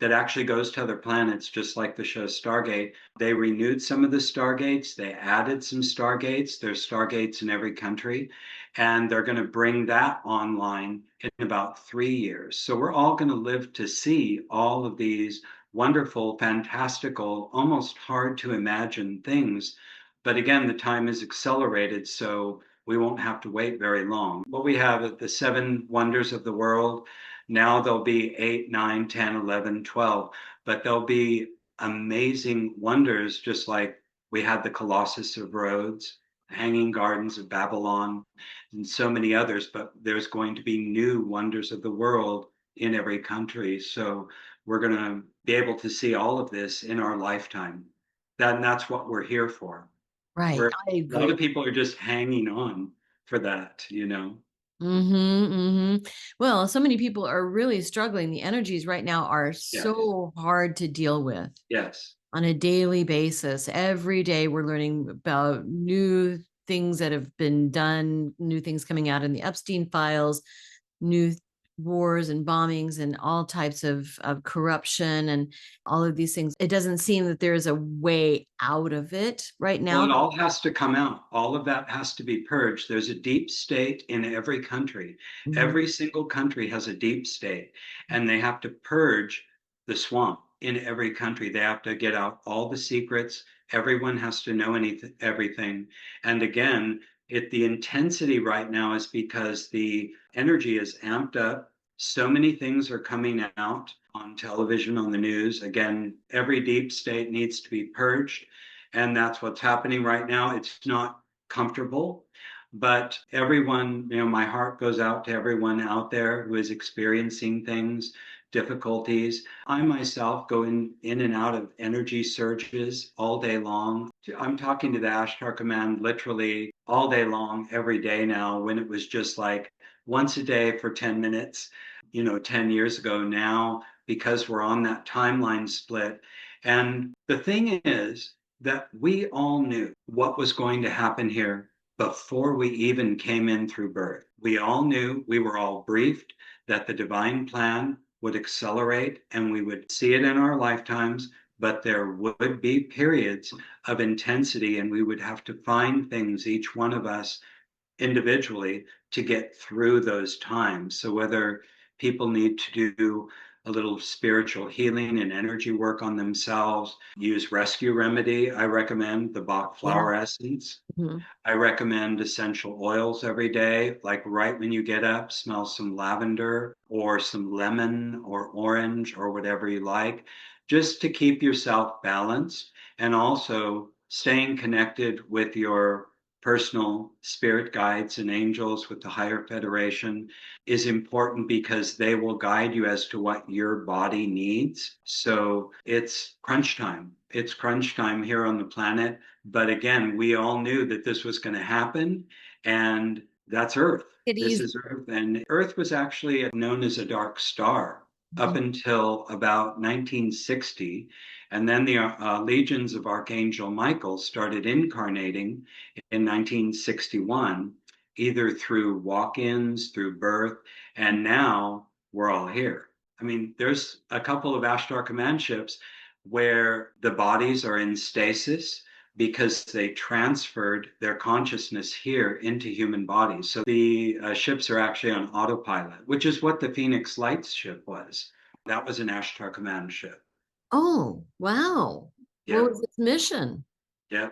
that actually goes to other planets, just like the show Stargate. They renewed some of the Stargates, they added some Stargates. There's Stargates in every country, and they're going to bring that online in about 3 years. So we're all going to live to see all of these wonderful, fantastical, almost hard to imagine things. But again, the time is accelerated, so we won't have to wait very long. What we have the seven wonders of the world. Now there'll be 8, 9, 10, 11, 12, but there'll be amazing wonders, just like we had the Colossus of Rhodes, Hanging Gardens of Babylon, and so many others. But there's going to be new wonders of the world in every country. So we're going to be able to see all of this in our lifetime. That's what we're here for. Right. We're, I a lot agree. of people are just hanging on for that, you know? Well, so many people are really struggling. The energies right now are Yes. so hard to deal with Yes. on a daily basis. Every day we're learning about new things that have been done, new things coming out in the Epstein files, new wars and bombings and all types of corruption and all of these things. It doesn't seem that there's a way out of it right Well, now. it all has to come out. All of that has to be purged. There's a deep state in every country. Mhm. Every single country has a deep state, and they have to purge the swamp in every country. They have to get out all the secrets. Everyone has to know everything. And again, the intensity right now is because the energy is amped up. So many things are coming out on television, on the news. Again, every deep state needs to be purged, and that's what's happening right now. It's not comfortable, but everyone, my heart goes out to everyone out there who is experiencing things, difficulties. I myself go in and out of energy surges all day long. I'm talking to the Ashtar Command literally all day long, every day now, when it was just like once a day for 10 minutes, 10 years ago now, because we're on that timeline split. And the thing is, that we all knew what was going to happen here before we even came in through birth. We all knew, we were all briefed that the divine plan would accelerate and we would see it in our lifetimes, but there would be periods of intensity and we would have to find things, each one of us individually, to get through those times. So whether people need to do a little spiritual healing and energy work on themselves, use rescue remedy, I recommend the Bach Yeah. flower essence. Mhm. I recommend essential oils every day, like right when you get up, smell some lavender or some lemon or orange or whatever you like, just to keep yourself balanced, and also staying connected with your personal spirit guides and angels with the higher federation is important because they will guide you as to what your body needs. So it's crunch time. It's crunch time here on the planet. But again, we all knew that this was going to happen, and that's Earth. It This is. is Earth. And Earth was actually known as a dark star up Mhm. until about 1960. And then the legions of Archangel Michael started incarnating in 1961, either through walk ins, through birth, and now we're all here. I mean, there's a couple of Ashtar Command ships where the bodies are in stasis, because they transferred their consciousness here into human bodies. So the ships are actually on autopilot, which is what the Phoenix Lights ship was. That was an Ashtar Command ship. Oh, wow. What Yeah, was its mission? yeah.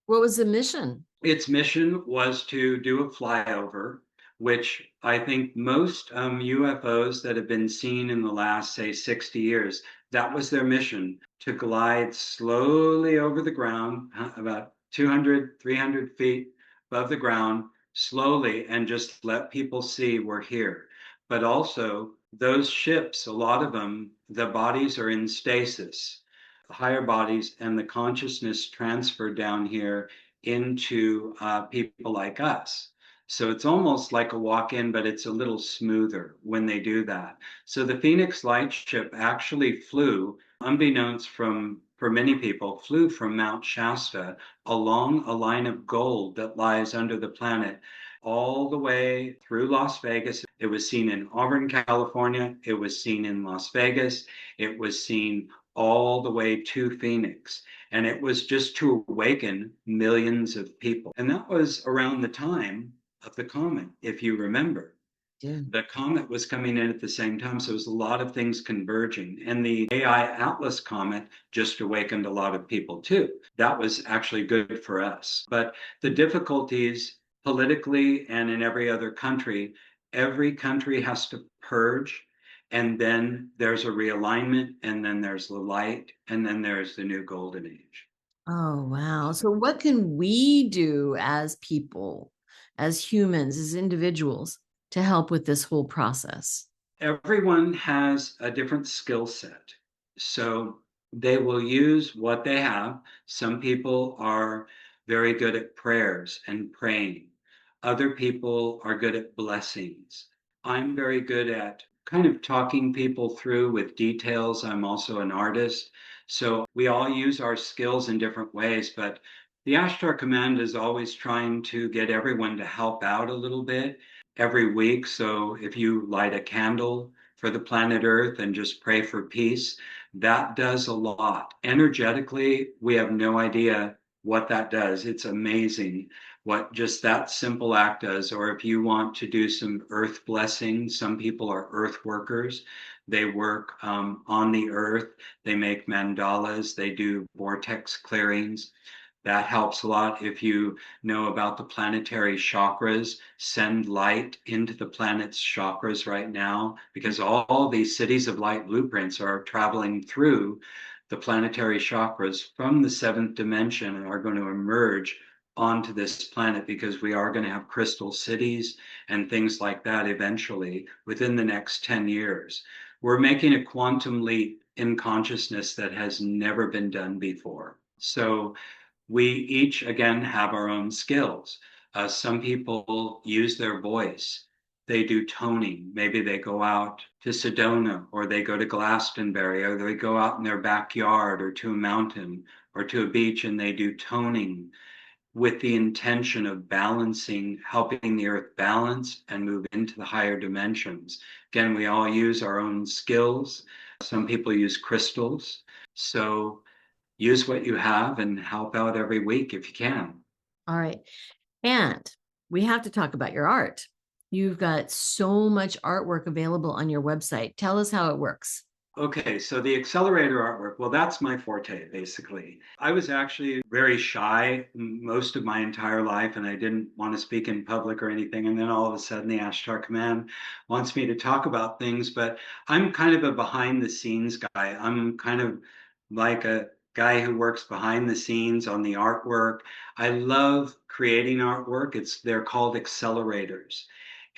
What was the mission? Its mission was to do a flyover, which I think most UFOs that have been seen in the last, say, 60 years, that was their mission, to glide slowly over the ground, about 200, 300 feet above the ground, slowly, and just let people see we're here. But also, those ships, a lot of them, the bodies are in stasis, higher bodies, and the consciousness transferred down here into people like us. So it's almost like a walk in, but it's a little smoother when they do that. So the Phoenix Light ship actually flew, unbeknownst for many people, flew from Mount Shasta along a line of gold that lies under the planet all the way through Las Vegas. It was seen in Auburn, California. It was seen in Las Vegas. It was seen all the way to Phoenix. And it was just to awaken millions of people. And that was around the time of the comet, if you remember. Yeah. The comet was coming in at the same time, so it was a lot of things converging. And the AI Atlas comet just awakened a lot of people too. That was actually good for us. But the difficulties politically and in every country has to purge. And then there's a realignment, and then there's the light, and then there's the new golden age. Oh, wow. So, what can we do as people, as humans, as individuals to help with this whole process? Everyone has a different skill set. So they will use what they have. Some people are very good at prayers and praying. Other people are good at blessings. I'm very good at kind of talking people through with details. I'm also an artist. So we all use our skills in different ways, but the Ashtar Command is always trying to get everyone to help out a little bit every week. So if you light a candle for the planet Earth and just pray for peace, that does a lot. Energetically, we have no idea what that does. It's amazing what just that simple act does. Or if you want to do some earth blessing, some people are earth workers. They work on the earth, they make mandalas, they do vortex clearings. That helps a lot. If you know about the planetary chakras, send light into the planet's chakras right now, because all these cities of light blueprints are traveling through the planetary chakras from the seventh dimension and are going to emerge onto this planet, because we are going to have crystal cities and things like that eventually within the next 10 years. We're making a quantum leap in consciousness that has never been done before. So we each, again, have our own skills. Some people use their voice. They do toning. Maybe they go out to Sedona, or they go to Glastonbury, or they go out in their backyard or to a mountain or to a beach, and they do toning with the intention of balancing, helping the earth balance and move into the higher dimensions. Again, we all use our own skills. Some people use crystals. So use what you have and help out every week if you can. All right. And we have to talk about your art. You've got so much artwork available on your website. Tell us how it works. Okay, so the accelerator artwork, well, that's my forte, basically. I was actually very shy most of my entire life, and I didn't want to speak in public or anything. And then all of a sudden, the Ashtar Command wants me to talk about things, but I'm kind of a behind the scenes guy. I'm kind of like a guy who works behind the scenes on the artwork. I love creating artwork. They're called accelerators.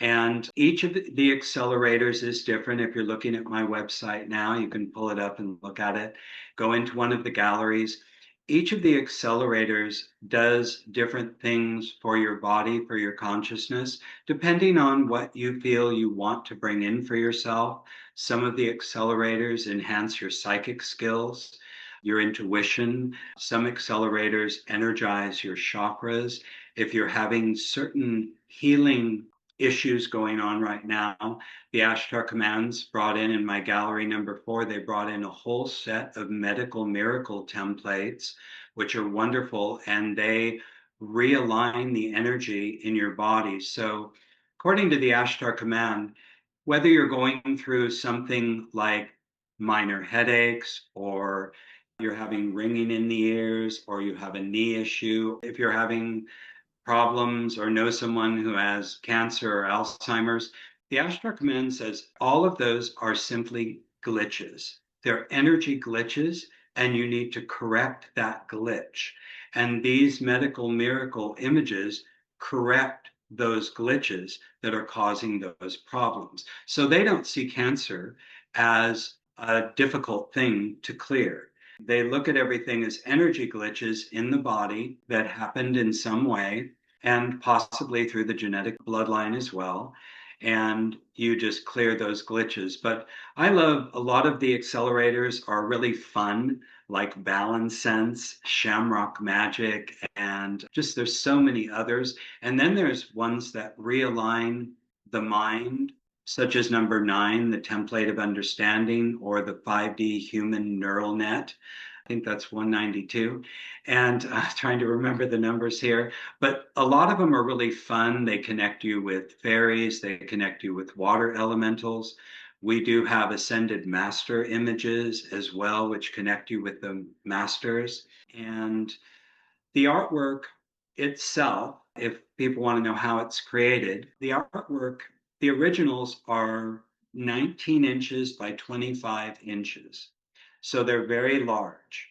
And each of the accelerators is different. If you're looking at my website now, you can pull it up and look at it. Go into one of the galleries. Each of the accelerators does different things for your body, for your consciousness, depending on what you feel you want to bring in for yourself. Some of the accelerators enhance your psychic skills, your intuition. Some accelerators energize your chakras. If you're having certain healing issues going on right now. The Ashtar Commands brought in my gallery number 4, they brought in a whole set of medical miracle templates, which are wonderful, and they realign the energy in your body. So according to the Ashtar Command, whether you're going through something like minor headaches, or you're having ringing in the ears, or you have a knee issue, if you're having problems or know someone who has cancer or Alzheimer's, the Ashtar Command says all of those are simply glitches. They're energy glitches, and you need to correct that glitch. And these medical miracle images correct those glitches that are causing those problems. So they don't see cancer as a difficult thing to clear. They look at everything as energy glitches in the body that happened in some way, and possibly through the genetic bloodline as well. And you just clear those glitches. But I love a lot of the accelerators are really fun, like Balance Sense, Shamrock Magic, and just there's so many others. And then there's ones that realign the mind, such as number 9, the template of understanding, or the 5D human neural net. I think that's 192. And trying to remember the numbers here. But a lot of them are really fun. They connect you with fairies, they connect you with water elementals. We do have ascended master images as well, which connect you with the masters. And the artwork itself, if people want to know how it's created, the artwork, the originals are 19 inches by 25 inches. So they're very large.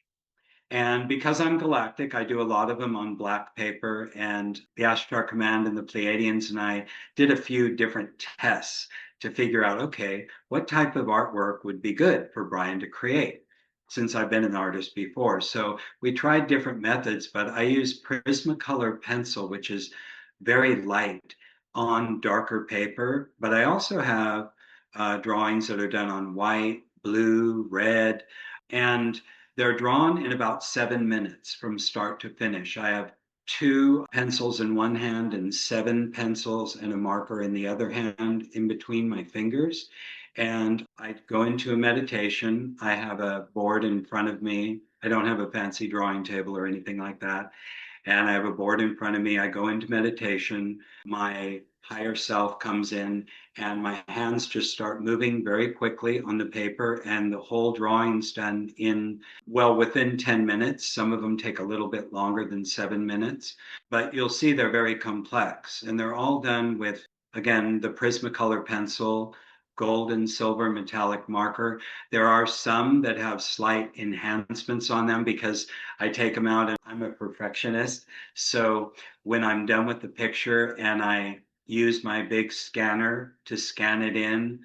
And because I'm galactic, I do a lot of them on black paper, and the Ashtar Command and the Pleiadians and I did a few different tests to figure out, okay, what type of artwork would be good for Bryan to create, since I've been an artist before. So we tried different methods, but I use Prismacolor pencil, which is very light on darker paper. But I also have drawings that are done on white, blue, red, and they're drawn in about 7 minutes from start to finish. I have 2 pencils in one hand and 7 pencils and a marker in the other hand in between my fingers. And I go into a meditation. I have a board in front of me. I don't have a fancy drawing table or anything like that. And I have a board in front of me. I go into meditation. My higher self comes in, and my hands just start moving very quickly on the paper, and the whole drawing's done in, well, within 10 minutes. Some of them take a little bit longer than 7 minutes, but you'll see they're very complex, and they're all done with, again, the Prismacolor pencil, gold and silver metallic marker. There are some that have slight enhancements on them because I take them out and I'm a perfectionist. So when I'm done with the picture and I use my big scanner to scan it in,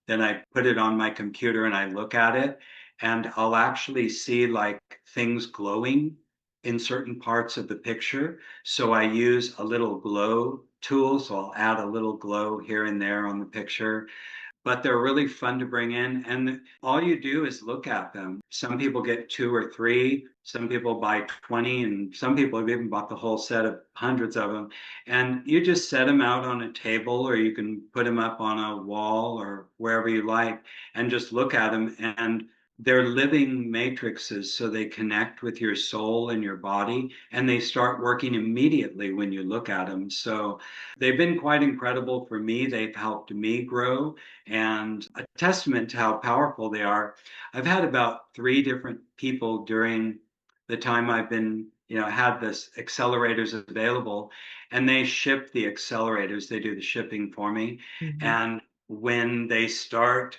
then I put it on my computer and I look at it, and I'll actually see like things glowing in certain parts of the picture. So I use a little glow tool. So I'll add a little glow here and there on the picture. But they're really fun to bring in. And all you do is look at them. Some people get 2 or 3, some people buy 20, and some people have even bought the whole set of hundreds of them. And you just set them out on a table, or you can put them up on a wall or wherever you like, and just look at them. And they're living matrices, so they connect with your soul and your body, and they start working immediately when you look at them. So they've been quite incredible for me. They've helped me grow, and a testament to how powerful they are. I've had about 3 different people during the time I've been, had this accelerators available, and they ship the accelerators. They do the shipping for me. Mm-hmm. And when they start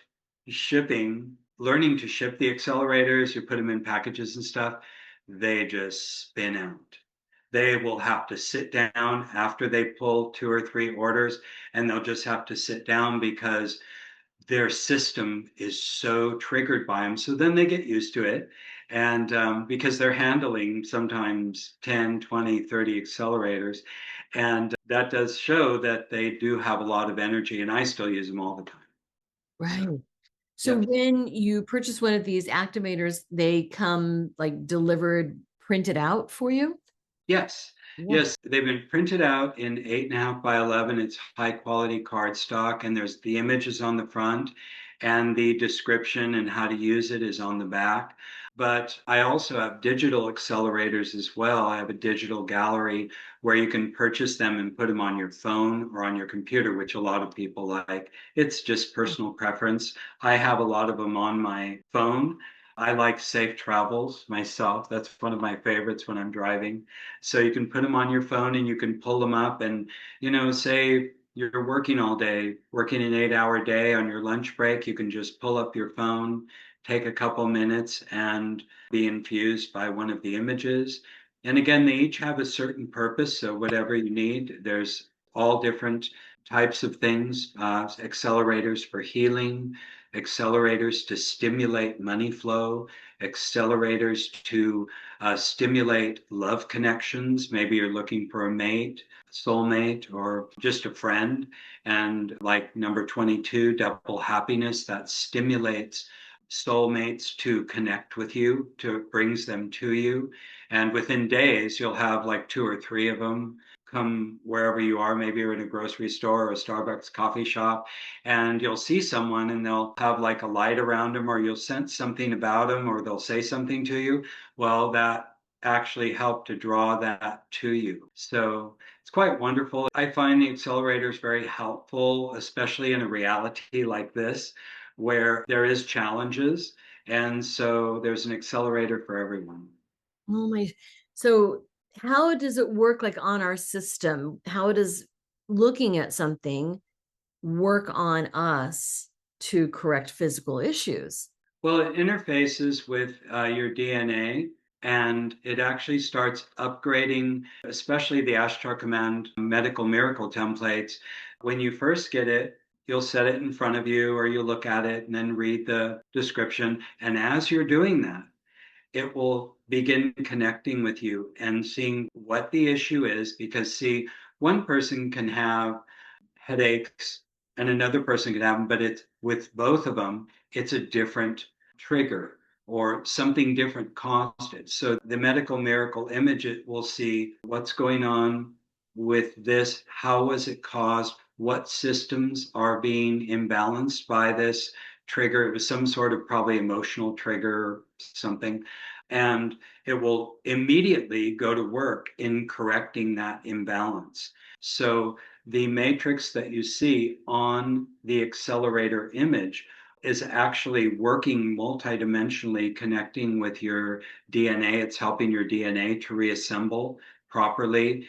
shipping, learning to ship the accelerators, you put them in packages and stuff, they just spin out. They will have to sit down after they pull 2 or 3 orders, and they'll just have to sit down because their system is so triggered by them. So then they get used to it. And because they're handling sometimes 10, 20, 30 accelerators. And that does show that they do have a lot of energy, and I still use them all the time. Right. So when you purchase one of these activators, they come like delivered, printed out for you? Yes. Yes, they've been printed out in 8.5 by 11. It's high quality cardstock, and there's the images on the front, and the description and how to use it is on the back. But I also have digital accelerators as well. I have a digital gallery where you can purchase them and put them on your phone or on your computer, which a lot of people like. It's just personal preference. I have a lot of them on my phone. I like safe travels myself. That's one of my favorites when I'm driving. So you can put them on your phone and you can pull them up and, say you're working all day, working an 8-hour day on your lunch break, you can just pull up your phone, take a couple minutes and be infused by one of the images. And again, they each have a certain purpose. So whatever you need, there's all different types of things, accelerators for healing, accelerators to stimulate money flow, accelerators to stimulate love connections. Maybe you're looking for a mate, soulmate, or just a friend. And like number 22, double happiness, that stimulates soulmates to connect with you, to brings them to you. And within days, you'll have like 2 or 3 of them come wherever you are. Maybe you're in a grocery store or a Starbucks coffee shop, and you'll see someone and they'll have like a light around them, or you'll sense something about them, or they'll say something to you. Well, that actually helped to draw that to you. So it's quite wonderful. I find the accelerators very helpful, especially in a reality like this, where there is challenges. And so there's an accelerator for everyone. Oh my. So how does it work like on our system? How does looking at something work on us to correct physical issues? Well, it interfaces with your DNA, and it actually starts upgrading, especially the Ashtar Command medical miracle templates. When you first get it, you'll set it in front of you or you look at it and then read the description. And as you're doing that, it will begin connecting with you and seeing what the issue is. Because, see, one person can have headaches and another person could have them, but it's with both of them, it's a different trigger or something different caused it. So the medical miracle image, it will see what's going on with this, how was it caused, what systems are being imbalanced by this trigger. It was some sort of probably emotional trigger or something. And it will immediately go to work in correcting that imbalance. So the matrix that you see on the accelerator image is actually working multidimensionally, connecting with your DNA. It's helping your DNA to reassemble properly.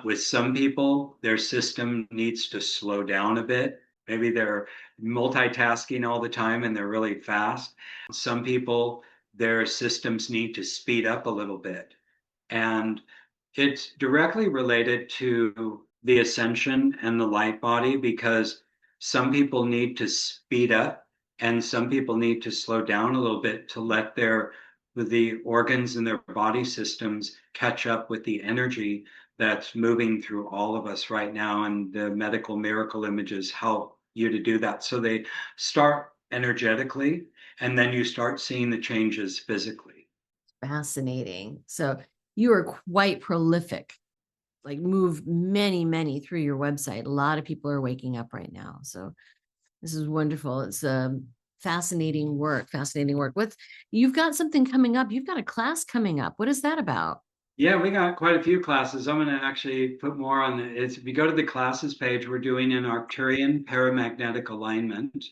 With some people, their system needs to slow down a bit. Maybe they're multitasking all the time and they're really fast. Some people, their systems need to speed up a little bit. And it's directly related to the ascension and the light body, because some people need to speed up and some people need to slow down a little bit to let the organs and their body systems catch up with the energy that's moving through all of us right now. And the medical miracle images help you to do that. So they start energetically and then you start seeing the changes physically. Fascinating. So you are quite prolific, like move many, many through your website. A lot of people are waking up right now. So this is wonderful. It's fascinating work. You've got something coming up. You've got a class coming up. What is that about? Yeah, we got quite a few classes. I'm going to actually put more on it. If you go to the classes page, we're doing an Arcturian paramagnetic alignment,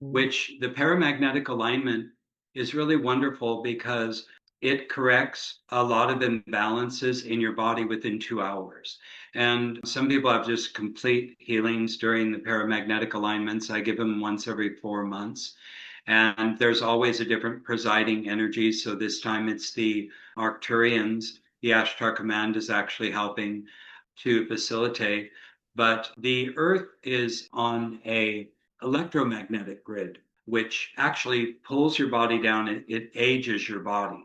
which the paramagnetic alignment is really wonderful because it corrects a lot of imbalances in your body within 2 hours. And some people have just complete healings during the paramagnetic alignments. I give them once every 4 months. And there's always a different presiding energy. So this time it's the Arcturians. The Ashtar Command is actually helping to facilitate. But the Earth is on a electromagnetic grid, which actually pulls your body down. It ages your body.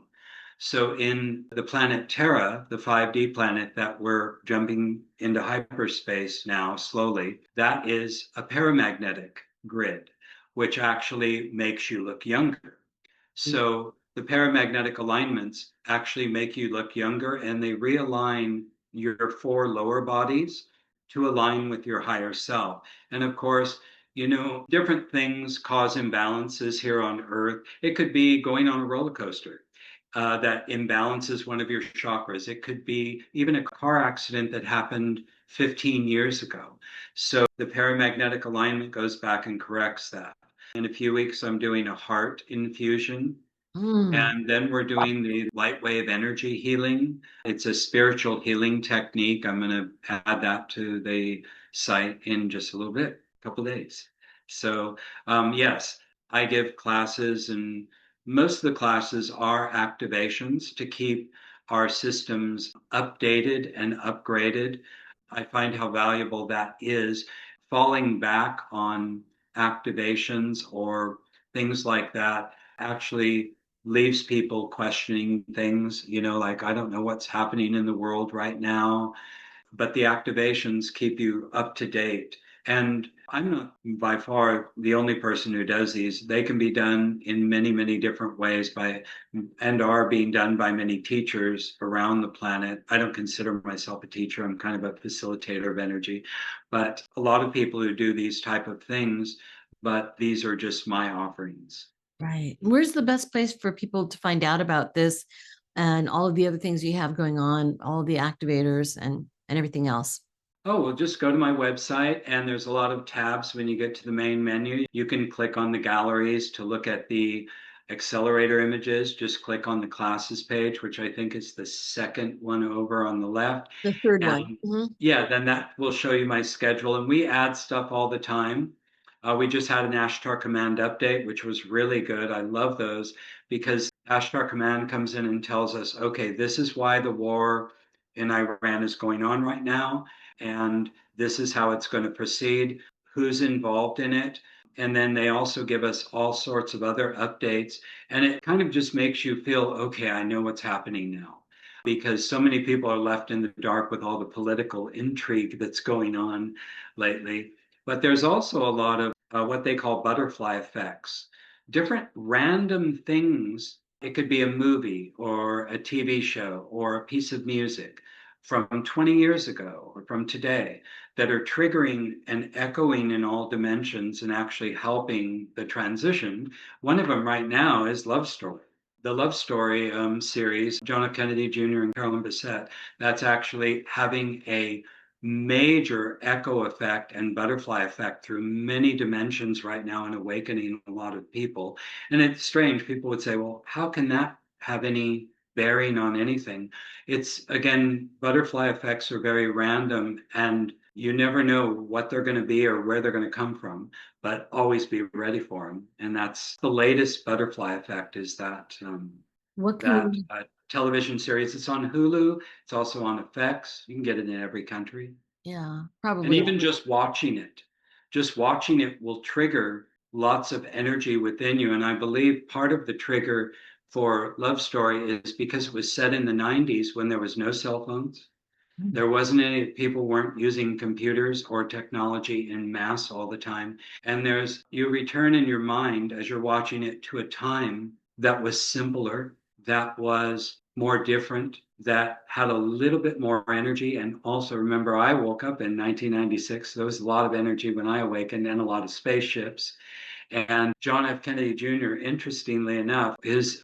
So in the planet Terra, the 5D planet that we're jumping into hyperspace now slowly, that is a paramagnetic grid, which actually makes you look younger. So The paramagnetic alignments actually make you look younger, and they realign your four lower bodies to align with your higher self. And of course, different things cause imbalances here on Earth. It could be going on a roller coaster that imbalances one of your chakras. It could be even a car accident that happened 15 years ago. So the paramagnetic alignment goes back and corrects that. In a few weeks, I'm doing a heart infusion. Mm. And then we're doing the light wave energy healing. It's a spiritual healing technique. I'm going to add that to the site in just a little bit, a couple of days. So, yes, I give classes, and most of the classes are activations to keep our systems updated and upgraded. I find how valuable that is. Falling back on activations or things like that actually leaves people questioning things, like, I don't know what's happening in the world right now, but the activations keep you up to date. And I'm not by far the only person who does these. They can be done in many, many different ways and are being done by many teachers around the planet. I don't consider myself a teacher. I'm kind of a facilitator of energy, but a lot of people who do these type of things, but these are just my offerings. Right. Where's the best place for people to find out about this and all of the other things you have going on, all of the activators and everything else? Oh, well, just go to my website, and there's a lot of tabs when you get to the main menu. You can click on the galleries to look at the accelerator images. Just click on the classes page, which I think is the second one over on the left. The third one. And Mhm. yeah, then that will show you my schedule. And we add stuff all the time. We just had an Ashtar Command update, which was really good. I love those because Ashtar Command comes in and tells us, okay, this is why the war in Iran is going on right now, and this is how it's going to proceed, who's involved in it. And then they also give us all sorts of other updates. And it kind of just makes you feel, okay, I know what's happening now. Because so many people are left in the dark with all the political intrigue that's going on lately. But there's also a lot of what they call butterfly effects, different random things. It could be a movie or a TV show or a piece of music from 20 years ago or from today that are triggering and echoing in all dimensions and actually helping the transition. One of them right now is Love Story. The Love Story series, John F. Kennedy Jr. and Carolyn Bessette, that's actually having a major echo effect and butterfly effect through many dimensions right now and awakening a lot of people. And it's strange. People would say, well, how can that have any bearing on anything? It's, again, butterfly effects are very random, and you never know what they're going to be or where they're going to come from, but always be ready for them. And that's the latest butterfly effect, is that What can that we television series. It's on Hulu. It's also on FX. You can get it in every country. Yeah, And probably. even just watching it will trigger lots of energy within you. And I believe part of the trigger for Love Story is because it was set in the 90s when there was no cell phones. There wasn't any, people weren't using computers or technology in mass all the time. And you return in your mind as you're watching it to a time that was simpler, that was more different, that had a little bit more energy. And also remember, I woke up in 1996. There was a lot of energy when I awakened and a lot of spaceships. And John F. Kennedy Jr., interestingly enough,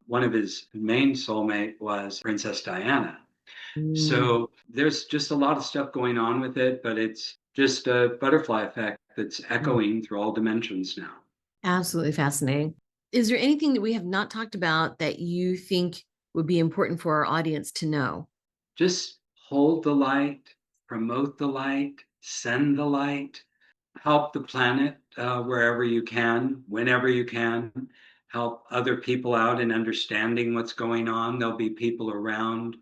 one of his main soulmate was Princess Diana. Mm. So there's just a lot of stuff going on with it, but it's just a butterfly effect that's echoing through all dimensions now. Absolutely fascinating. Is there anything that we have not talked about that you think would be important for our audience to know? Just hold the light, promote the light, send the light, help the planet wherever you can, whenever you can. Help other people out in understanding what's going on. There'll be people around,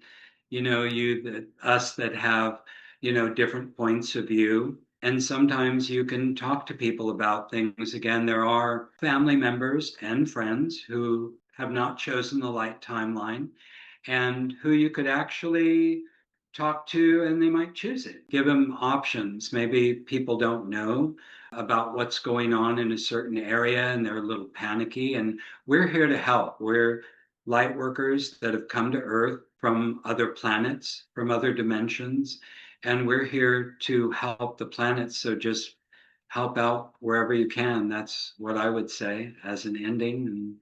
us that have, different points of view. And sometimes you can talk to people about things. Again, there are family members and friends who have not chosen the light timeline and who you could actually talk to, and they might choose it. Give them options. Maybe people don't know about what's going on in a certain area and they're a little panicky, and we're here to help. We're light workers that have come to Earth from other planets, from other dimensions, and we're here to help the planets. So just help out wherever you can. That's what I would say as an ending.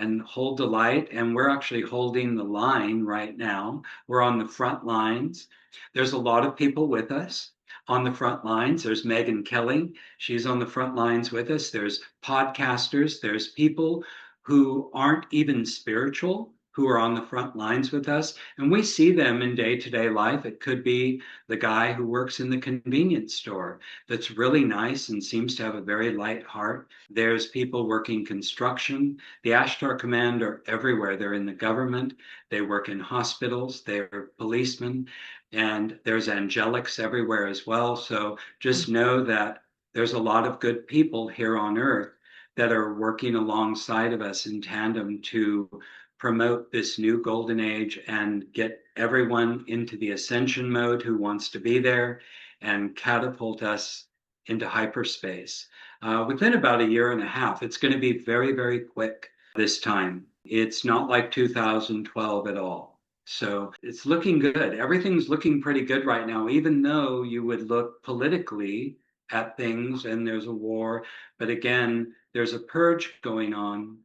And hold the light. And we're actually holding the line right now. We're on the front lines. There's a lot of people with us on the front lines. There's Megan Kelly. She's on the front lines with us. There's podcasters. There's people who aren't even spiritual, who are on the front lines with us. And we see them in day-to-day life. It could be the guy who works in the convenience store that's really nice and seems to have a very light heart. There's people working construction. The Ashtar Command are everywhere. They're in the government. They work in hospitals. They're policemen. And there's angelics everywhere as well. So just know that there's a lot of good people here on Earth that are working alongside of us in tandem to promote this new golden age and get everyone into the ascension mode who wants to be there and catapult us into hyperspace. Within about a year and a half, it's going to be very, very quick this time. It's not like 2012 at all. So it's looking good. Everything's looking pretty good right now, even though you would look politically at things and there's a war. But again, there's a purge going on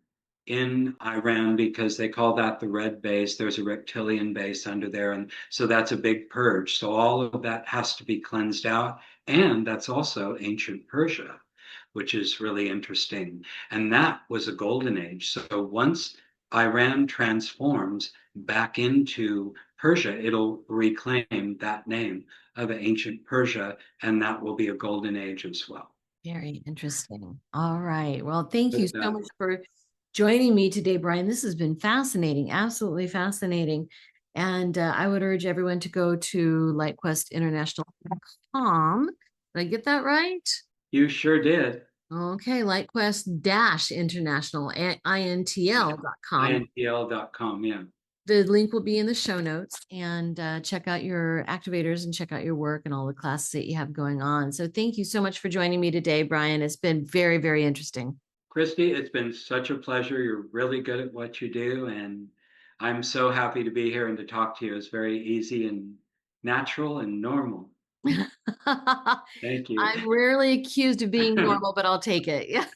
in Iran because they call that the red base. There's a reptilian base under there. And so that's a big purge. So all of that has to be cleansed out. And that's also ancient Persia, which is really interesting. And that was a golden age. So once Iran transforms back into Persia, it'll reclaim that name of ancient Persia, and that will be a golden age as well. Very interesting. All right. Well, thank you so much for joining me today, Bryan. This has been fascinating, absolutely fascinating. And I would urge everyone to go to lightquestinternational.com. Did I get that right? You sure did. Okay, lightquest-international, INTL.com. INTL.com, yeah. The link will be in the show notes, and check out your activators and check out your work and all the classes that you have going on. So thank you so much for joining me today, Bryan. It's been very, very interesting. Christy, it's been such a pleasure. You're really good at what you do, and I'm so happy to be here and to talk to you. It's very easy and natural and normal. Thank you. I'm rarely accused of being normal, but I'll take it. Yeah.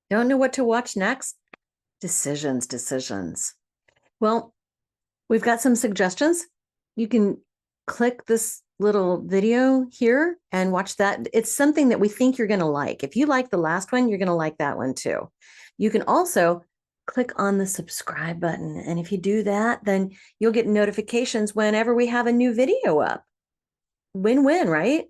Don't know what to watch next? Decisions. Well, we've got some suggestions. You can click this little video here and watch that. It's something that we think you're going to like. If you like the last one, you're going to like that one too. You can also click on the subscribe button. And if you do that, then you'll get notifications whenever we have a new video up. Win-win, right?